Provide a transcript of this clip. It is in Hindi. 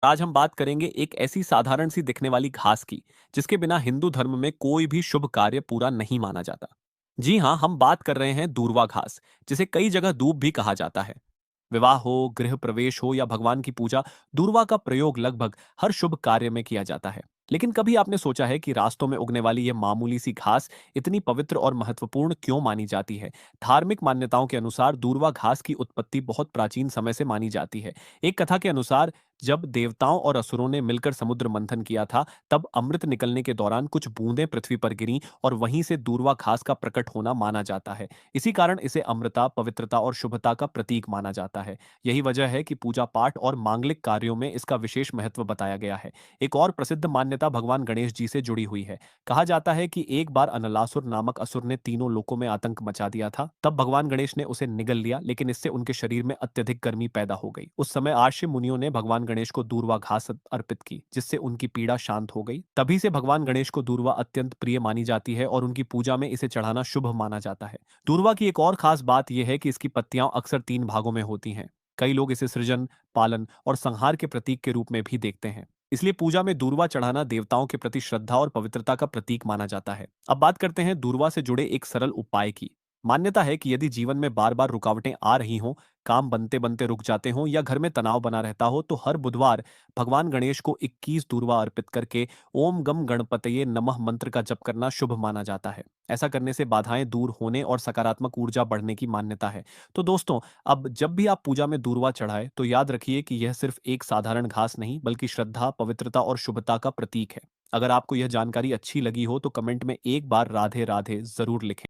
आज हम बात करेंगे एक ऐसी साधारण सी दिखने वाली घास की, जिसके बिना हिंदू धर्म में कोई भी शुभ कार्य पूरा नहीं माना जाता। जी हाँ, हम बात कर रहे हैं दूर्वा घास, जिसे कई जगह दूब भी कहा जाता है। विवाह हो, गृह प्रवेश हो या भगवान की पूजा, दूर्वा का प्रयोग लगभग हर शुभ कार्य में किया जाता है। लेकिन कभी आपने सोचा है कि रास्तों में उगने वाली यह मामूली सी घास इतनी पवित्र और महत्वपूर्ण क्यों मानी जाती है? धार्मिक मान्यताओं के अनुसार दूर्वा घास की उत्पत्ति बहुत प्राचीन समय से मानी जाती है। एक कथा के अनुसार जब देवताओं और असुरों ने मिलकर समुद्र मंथन किया था, तब अमृत निकलने के दौरान कुछ बूंदें पृथ्वी पर गिरीं और वहीं से दूर्वा घास का प्रकट होना माना जाता है। इसी कारण इसे अमृता, पवित्रता और शुभता का प्रतीक माना जाता है। यही वजह है कि पूजा पाठ और मांगलिक कार्यों में इसका विशेष महत्व बताया गया है। एक और प्रसिद्ध मान्यता भगवान गणेश जी से जुड़ी हुई है। कहा जाता है कि एक बार अनलासुर नामक असुर ने तीनों लोकों में आतंक मचा दिया था। तब भगवान गणेश ने उसे निगल लिया, लेकिन इससे उनके शरीर में अत्यधिक गर्मी पैदा हो गई। उस समय आर्ष मुनियों ने भगवान गणेश को दूर्वा घास अर्पित की, जिससे उनकी पीड़ा शांत हो गई। तभी से भगवान गणेश को दूर्वा अत्यंत प्रिय मानी जाती है और उनकी पूजा में इसे चढ़ाना शुभ माना जाता है। दूर्वा की एक और खास बात यह है कि इसकी पत्तियां अक्सर 3 भागों में होती हैं। कई लोग इसे सृजन, पालन और संहार के प्रतीक के रूप में भी देखते हैं। इसलिए पूजा में दूर्वा चढ़ाना देवताओं के प्रति श्रद्धा और पवित्रता का प्रतीक माना जाता है। अब बात करते हैं दूर्वा से जुड़े एक सरल उपाय की। मान्यता है कि यदि जीवन में बार बार रुकावटें आ रही हों, काम बनते बनते रुक जाते हों या घर में तनाव बना रहता हो, तो हर बुधवार भगवान गणेश को 21 दूर्वा अर्पित करके ओम गम गणपतये नमः मंत्र का जप करना शुभ माना जाता है। ऐसा करने से बाधाएं दूर होने और सकारात्मक ऊर्जा बढ़ने की मान्यता है। तो दोस्तों, अब जब भी आप पूजा में दूर्वा चढ़ाएं, तो याद रखिए कि यह सिर्फ एक साधारण घास नहीं, बल्कि श्रद्धा, पवित्रता और शुभता का प्रतीक है। अगर आपको यह जानकारी अच्छी लगी हो, तो कमेंट में एक बार राधे राधे जरूर लिखें।